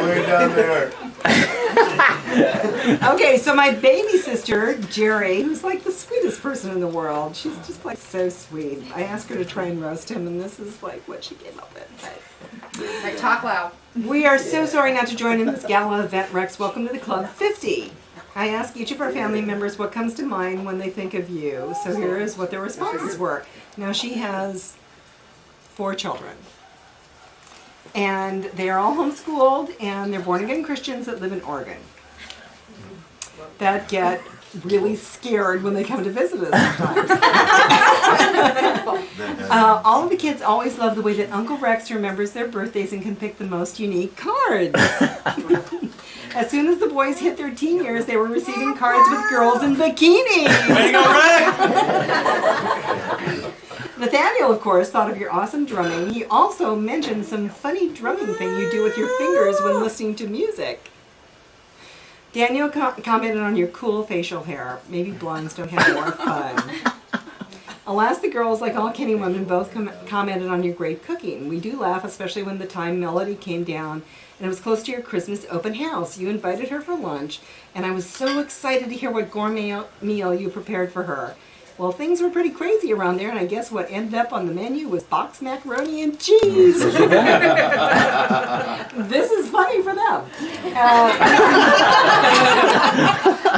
Way down there. Okay, so my baby sister, Jerry, who's like the sweetest person in the world, she's just like so sweet. I asked her to try and roast him, and this is like what she came up with. Right, talk loud. We are so sorry not to join in this gala event, Rex. Welcome to the Club 50. I ask each of our family members what comes to mind when they think of you. So here is what their responses were. Now she has 4 children. And they are all homeschooled, and they're born-again Christians that live in Oregon. That get really scared when they come to visit us sometimes. All of the kids always love the way that Uncle Rex remembers their birthdays and can pick the most unique cards. As soon as the boys hit their teen years, they were receiving cards with girls in bikinis. Way to go, Rex! Nathaniel, of course, thought of your awesome drumming. He also mentioned some funny drumming thing you do with your fingers when listening to music. Daniel commented on your cool facial hair. Maybe blondes don't have more fun. Alas, the girls, like all Kenny women, both commented on your great cooking. We do laugh, especially when the time Melody came down and it was close to your Christmas open house. You invited her for lunch, and I was so excited to hear what gourmet meal you prepared for her. Well, things were pretty crazy around there, and I guess what ended up on the menu was boxed macaroni and cheese. This is funny for them.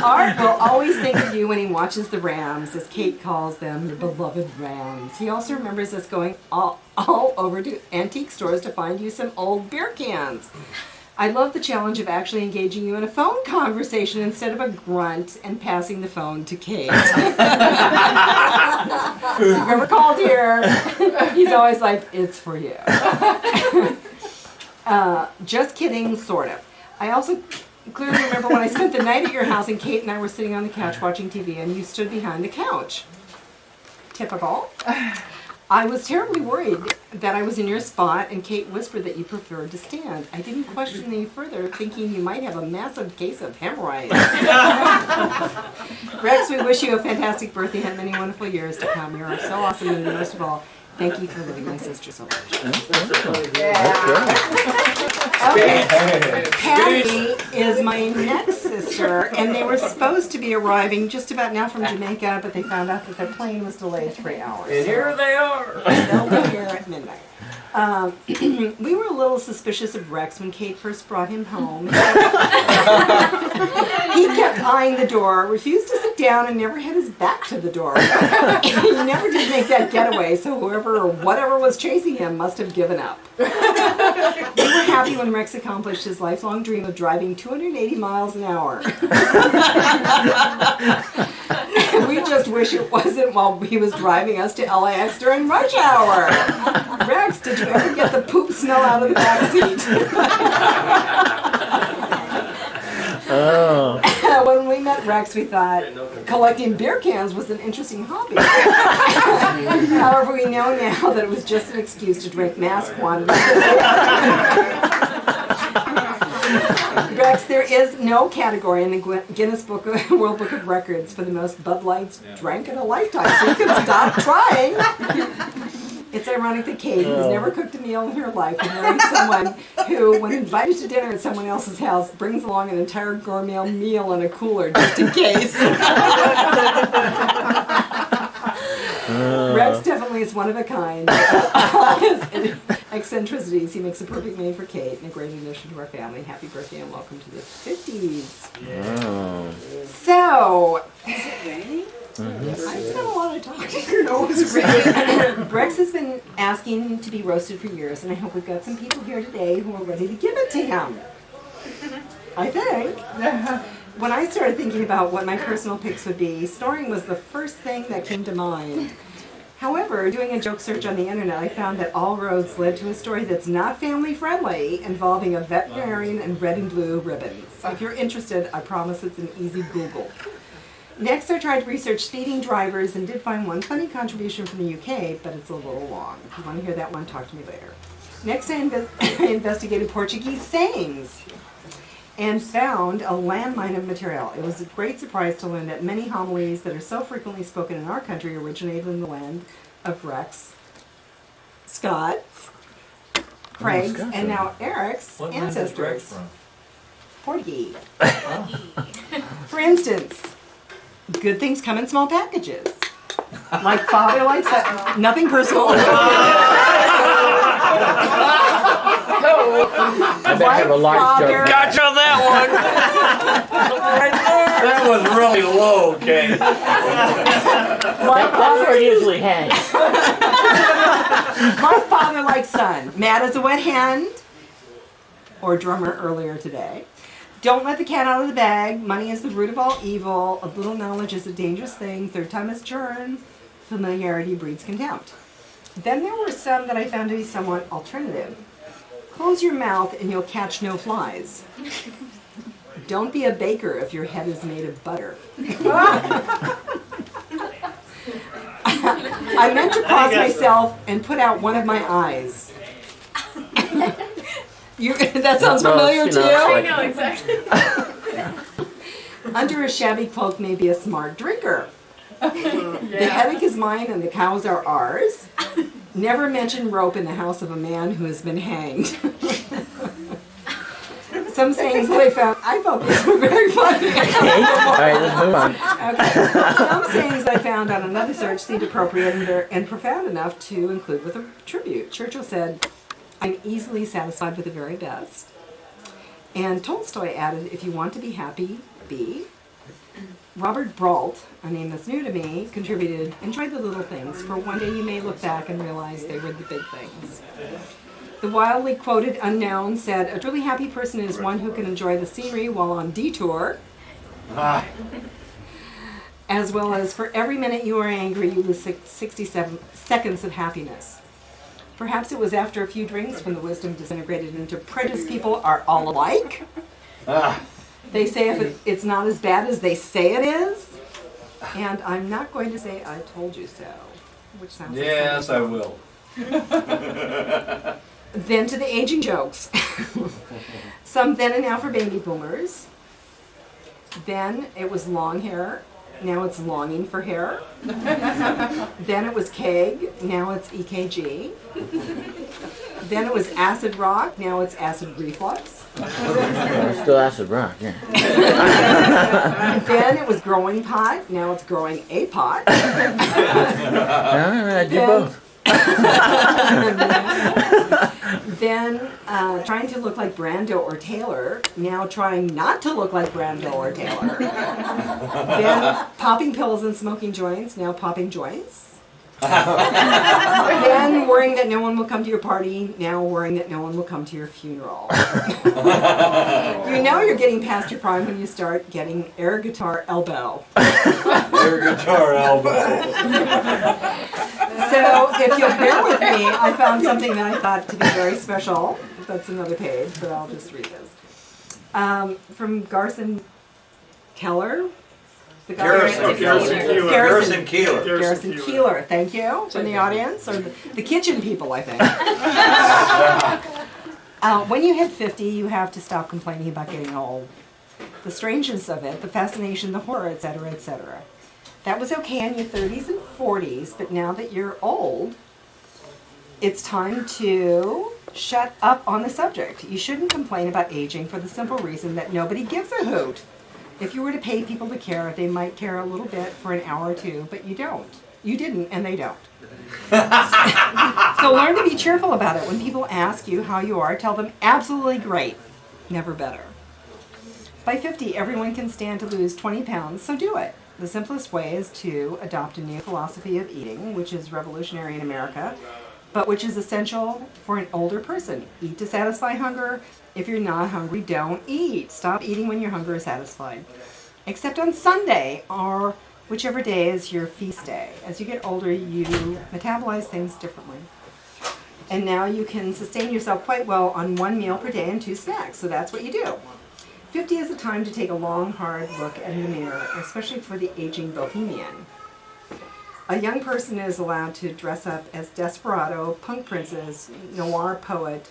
Art will always think of you when he watches the Rams, as Kate calls them, the beloved Rams. He also remembers us going all over to antique stores to find you some old beer cans. I love the challenge of actually engaging you in a phone conversation instead of a grunt and passing the phone to Kate. If you've ever called here, he's always like, it's for you. Just kidding, sort of. I also clearly remember when I spent the night at your house and Kate and I were sitting on the couch watching TV and you stood behind the couch. Typical. I was terribly worried that I was in your spot, and Kate whispered that you preferred to stand. I didn't question any further, thinking you might have a massive case of hemorrhoids. Rex, we wish you a fantastic birthday and many wonderful years to come. You're so awesome, and most of all, thank you for loving my sister so much. Okay. Patty is my next sister, and they were supposed to be arriving just about now from Jamaica, but they found out that their plane was delayed 3 hours. And here they are. They'll be here at midnight. We were a little suspicious of Rex when Kate first brought him home. He kept eyeing the door, refused to sit down, and never had his back to the door. He never did make that getaway, so whoever or whatever was chasing him must have given up. We were happy when Rex accomplished his lifelong dream of driving 280 miles an hour. We just wish it wasn't while he was driving us to LAX during rush hour. Rex, did you ever get the poop smell out of the back seat? Oh. When we met Rex, we thought collecting beer cans was an interesting hobby. However, we know now that it was just an excuse to drink mass quantities. Rex, there is no category in the Guinness World Book of Records for the most Bud Lights drank in a lifetime, so you can stop trying. It's ironic that Kate, who's never cooked a meal in her life, and married someone who, when invited to dinner at someone else's house, brings along an entire gourmet meal in a cooler just in case. Rex definitely is one of a kind. All his eccentricities, he makes a perfect mate for Kate and a great addition to our family. Happy birthday and welcome to the 50s. Oh. So, Is it raining? I spent a lot of time. No, it's raining. Rex has been asking to be roasted for years, and I hope we've got some people here today who are ready to give it to him. I think. When I started thinking about what my personal picks would be, snoring was the first thing that came to mind. However, doing a joke search on the internet, I found that all roads led to a story that's not family friendly, involving a veterinarian and red and blue ribbons. If you're interested, I promise it's an easy Google. Next, I tried to research speeding drivers and did find one funny contribution from the UK, but it's a little long. If you want to hear that one, talk to me later. Next, I investigated Portuguese sayings and found a landmine of material. It was a great surprise to learn that many homilies that are so frequently spoken in our country originated in the land of Rex Scott. Craig's, and now Eric's What land is Greg ancestors. from? Porgy. For instance, good things come in small packages. Like father likes that. Nothing personal. I bet I have a large joke. Gotcha on that one! That was really low, Kate. That's where it usually hangs. My father like son. Mad as a wet hen. Or drummer earlier today. Don't let the cat out of the bag. Money is the root of all evil. A little knowledge is a dangerous thing. Third time is charm. Familiarity breeds contempt. Then there were some that I found to be somewhat alternative. Close your mouth and you'll catch no flies. Don't be a baker if your head is made of butter. I meant to cross myself and put out one of my eyes. That sounds familiar to you? I know exactly. Under a shabby cloak may be a smart drinker. The headache is mine and the cows are ours. Never mention rope in the house of a man who has been hanged. Some sayings that I thought these were very funny. All right, let's move on. Okay. Some sayings I found on another search seemed appropriate and profound enough to include with a tribute. Churchill said, "I'm easily satisfied with the very best." And Tolstoy added, "If you want to be happy, be." Robert Brault, a name that's new to me, contributed, "Enjoy the little things, for one day you may look back and realize they were the big things." The wildly quoted unknown said, "A truly happy person is one who can enjoy the scenery while on detour, as well as for every minute you are angry, you lose 67 seconds of happiness." Perhaps it was after a few drinks when the wisdom disintegrated into "Prejudiced people are all alike." They say if it's not as bad as they say it is. And I'm not going to say "I told you so," which sounds like Yes, I will. Then to the aging jokes. Some then and now for baby boomers. Then it was long hair, now it's longing for hair. Then it was keg, now it's EKG. Then it was acid rock, now it's acid reflux. Still acid rock, yeah. Then it was growing pot, now it's growing a pot. I do Then- both. Then trying to look like Brando or Taylor, now trying not to look like Brando or Taylor. Then popping pills and smoking joints, now popping joints. Then worrying that no one will come to your party, now worrying that no one will come to your funeral. You know you're getting past your prime when you start getting air guitar elbow. Your guitar elbow. So if you'll bear with me, I found something that I thought to be very special. That's another page, but I'll just read this. From Garson Keller. The guy- Garrison Keeler. Garrison Keeler, thank you, from the audience, or the kitchen people, I think. When you hit 50, you have to stop complaining about getting old. The strangeness of it, the fascination, the horror, etc., etc. That was okay in your 30s and 40s, but now that you're old, it's time to shut up on the subject. You shouldn't complain about aging for the simple reason that nobody gives a hoot. If you were to pay people to care, they might care a little bit for an hour or two, but you don't. You didn't, and they don't. So learn to be cheerful about it. When people ask you how you are, tell them absolutely great, never better. By 50, everyone can stand to lose 20 pounds, so do it. The simplest way is to adopt a new philosophy of eating, which is revolutionary in America, but which is essential for an older person. Eat to satisfy hunger. If you're not hungry, don't eat. Stop eating when your hunger is satisfied. Except on Sunday, or whichever day is your feast day. As you get older, you metabolize things differently. And now you can sustain yourself quite well on 1 meal per day and 2 snacks, so that's what you do. 50 is a time to take a long, hard look in the mirror, especially for the aging bohemian. A young person is allowed to dress up as desperado, punk princess, noir poet,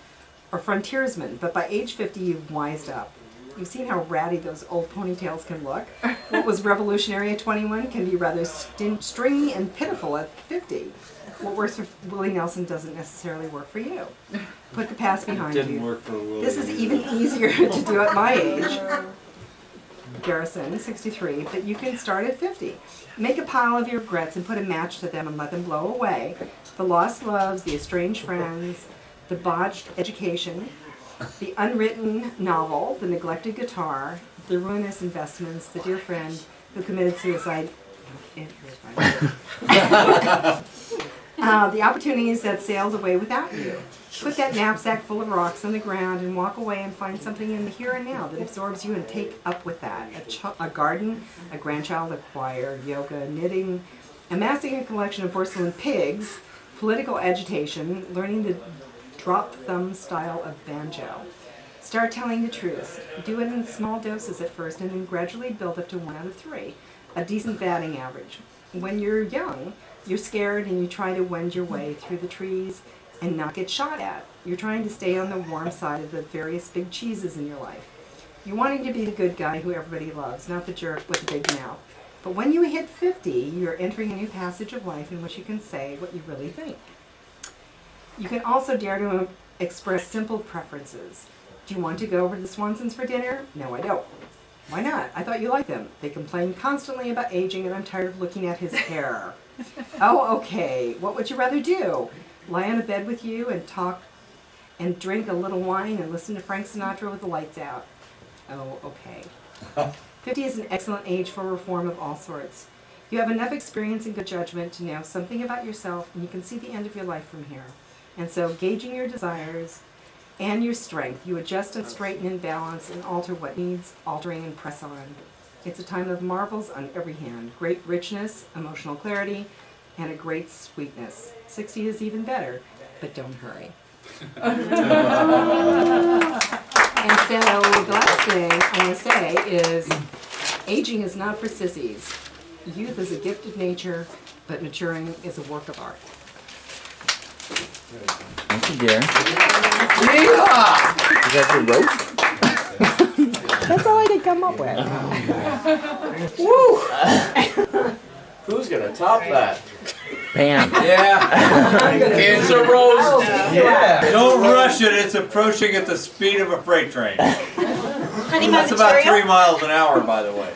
or frontiersman, but by age 50 you've wised up. You've seen how ratty those old ponytails can look. What was revolutionary at 21 can be rather stringy and pitiful at 50. What works for Willie Nelson doesn't necessarily work for you. Put the past behind Didn't you. work for Willie. This is even easier to do at my age. Garrison, 63, but you can start at 50. Make a pile of your regrets and put a match to them and let them blow away. The lost loves, the estranged friends, the botched education, the unwritten novel, the neglected guitar, the ruinous investments, the dear friend who committed suicide. The opportunities that sailed away without you. Put that knapsack full of rocks on the ground and walk away and find something in the here and now that absorbs you and take up with that. A garden, a grandchild, a choir, yoga, knitting, amassing a collection of porcelain pigs, political agitation, learning the drop thumb style of banjo. Start telling the truth. Do it in small doses at first and then gradually build up to 1 out of 3. A decent batting average. When you're young, you're scared and you try to wend your way through the trees and not get shot at. You're trying to stay on the warm side of the various big cheeses in your life. You're wanting to be the good guy who everybody loves, not the jerk with the big mouth. But when you hit 50, you're entering a new passage of life in which you can say what you really think. You can also dare to express simple preferences. Do you want to go over to the Swansons for dinner? No, I don't. Why not? I thought you liked them. They complain constantly about aging and I'm tired of looking at his hair. Oh, okay. What would you rather do? Lie on a bed with you and talk and drink a little wine and listen to Frank Sinatra with the lights out? Oh, okay. 50 is an excellent age for reform of all sorts. You have enough experience and good judgment to know something about yourself and you can see the end of your life from here. And so, gauging your desires and your strength, you adjust and straighten and balance and alter what needs altering and press on. It's a time of marvels on every hand, great richness, emotional clarity, and a great sweetness. 60 is even better, but don't hurry. And so the last thing I want to say is aging is not for sissies. Youth is a gift of nature, but maturing is a work of art. Thank you, dear. Yeehaw! Is that your rope? That's all I could come up with. Woo! Who's gonna top that? Pam. Yeah. It's a roast. Yeah. Don't rush it. It's approaching at the speed of a freight train. Honey, That's about 3 miles an hour, by the way.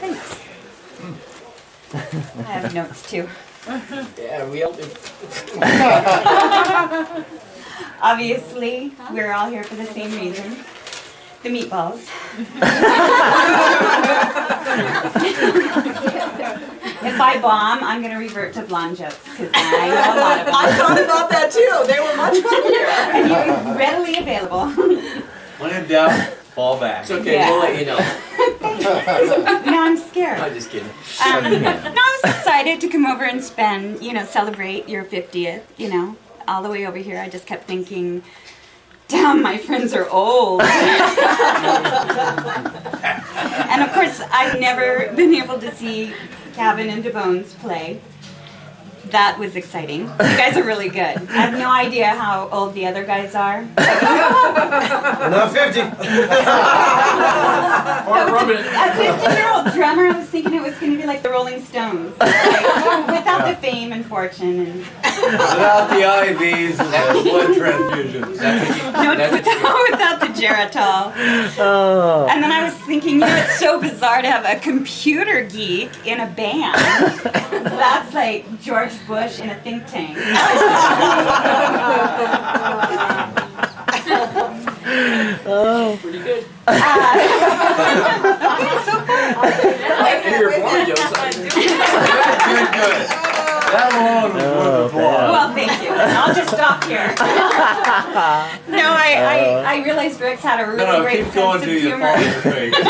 Thanks. I have notes too. Yeah, we all do. Obviously, we're all here for the same reason. The meatballs. If I bomb, I'm going to revert to blonde jokes because I know a lot of them. I thought about that too. They were much funnier. And you're readily available. When in doubt, fall back. It's okay, Yeah. we'll let you know. No, I'm scared. I'm just kidding. No, I was excited to come over and spend, celebrate your 50th, all the way over here. I just kept thinking, damn, my friends are old. And of course, I've never been able to see Kevin and DeBones play. That was exciting. You guys are really good. I have no idea how old the other guys are. Not 50. Far from it. A 50-year-old drummer, I was thinking it was going to be like the Rolling Stones. Like, without the fame and fortune. And Without the IVs and the blood transfusions. without the Geritol. Oh. And then I was thinking, it's so bizarre to have a computer geek in a band. That's like George Bush in a think tank. Pretty good. Okay, so far. I hear your blonde jokes. Good. That alone was worth applause. Well, thank you. I'll just stop here. No, I realized Rex had a really great keep going sense of till you fall humor. in the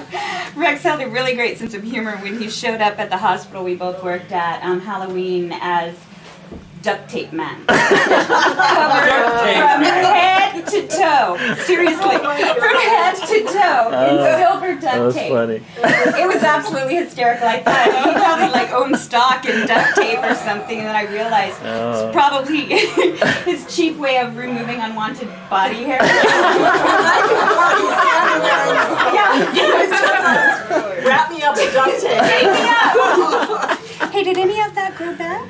face. Rex had a really great sense of humor when he showed up at the hospital we both worked at on Halloween as duct tape man. Covered from head to toe. Seriously, from head to toe in silver That duct was tape. funny. It was absolutely hysterical. I thought he probably like owned stock in duct tape or something, and then I realized it's probably his cheap way of removing unwanted body hair. Wrap me up with duct tape. Take me up. Hey, did any of that grow back?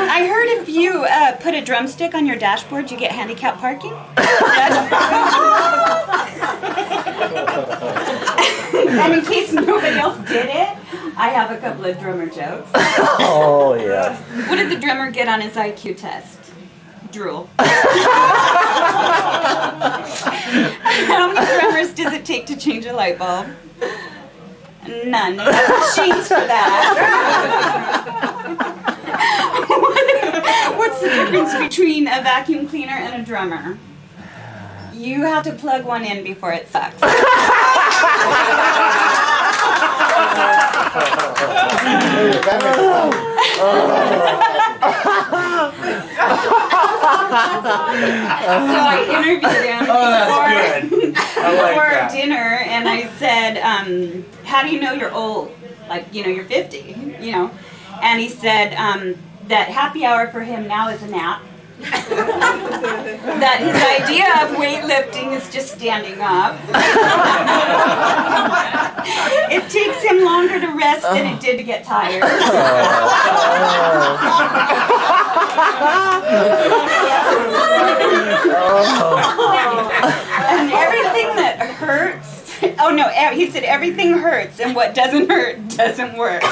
I heard if you put a drumstick on your dashboard, you get handicap parking. And in case nobody else did it, I have a couple of drummer jokes. Oh, yeah. What did the drummer get on his IQ test? Drool. How many drummers does it take to change a light bulb? None. They have machines for that. What's the difference between a vacuum cleaner and a drummer? You have to plug one in before it sucks. So I interviewed him before dinner, and I said, how do you know you're old? Like, you're 50, And he said that happy hour for him now is a nap. That his idea of weightlifting is just standing up. It takes him longer to rest than it did to get tired. And everything that hurts, oh no, he said everything hurts and what doesn't hurt doesn't work.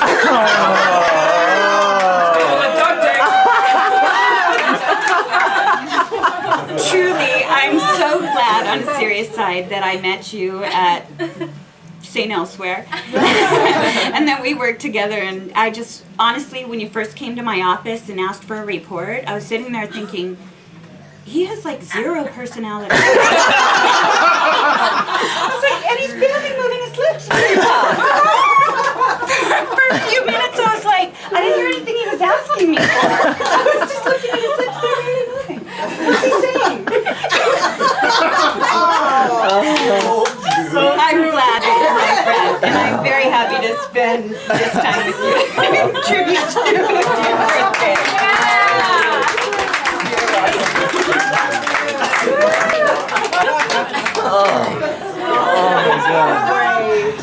Truly, I'm so glad on a serious side that I met you at St. Elsewhere. And then we worked together, and I just, honestly, when you first came to my office and asked for a report, I was sitting there thinking, he has like zero personality. I was like, and he's barely moving his lips very well. For a few minutes, I was like, I didn't hear anything he was asking me for. I was just looking at his lips, they're barely moving. What's he saying? I'm glad that you're my friend, and I'm very happy to spend this time with you. Tribute to your birthday.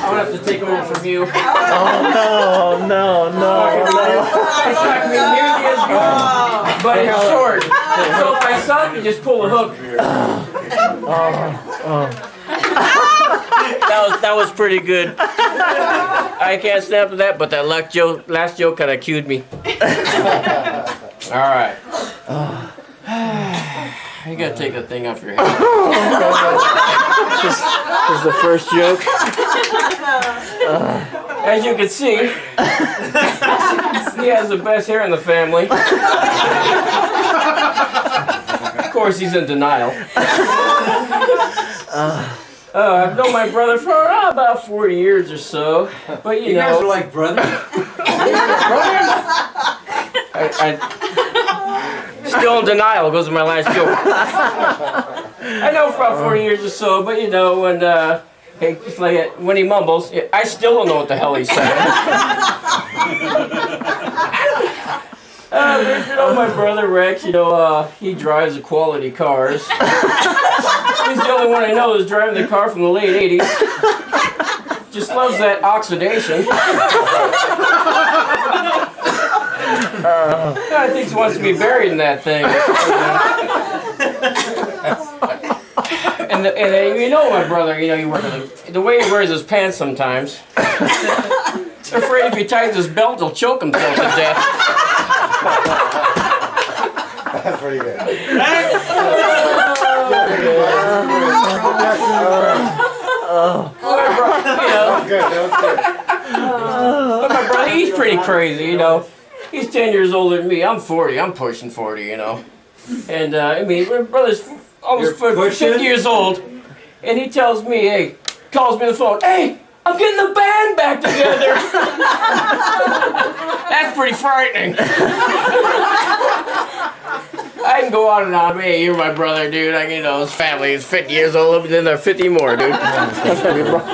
I'm gonna have to take over from you. Oh, no. It's not nearly as good, but it's short. So if I suck, you just pull the hook. That was pretty good. I can't snap to that, but that last joke kind of cued me. All right. You gotta take that thing off your head. This is the first joke. As you can see, he has the best hair in the family. Of course, he's in denial. I've known my brother for about 40 years or so, but you guys are like brothers. Still in denial goes to my last joke. I know for about 40 years or so, but when it's like when he mumbles, I still don't know what the hell he's saying. My brother Rex, he drives the quality cars. He's the only one I know who's driving the car from the late 80s. Just loves that oxidation. I think he wants to be buried in that thing. And my brother, he wears the way he wears his pants sometimes. I'm afraid if he tightens his belt, he'll choke himself to death. That's pretty good. But my brother, he's pretty crazy, He's 10 years older than me. I'm 40. I'm pushing 40, And, my brother's almost 50 years old. And he tells me, hey, calls me on the phone. Hey, I'm getting the band back together. That's pretty frightening. I can go on and on. Hey, you're my brother, dude. You know, his family is 50 years old, and then they're 50 more, dude. That's gonna be rough.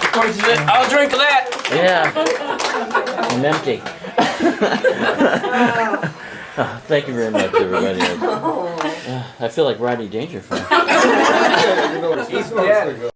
Of course, I'll drink to that. Yeah. I'm empty. Oh, thank you very much, everybody. I feel like Rodney Dangerfield. You know, it's-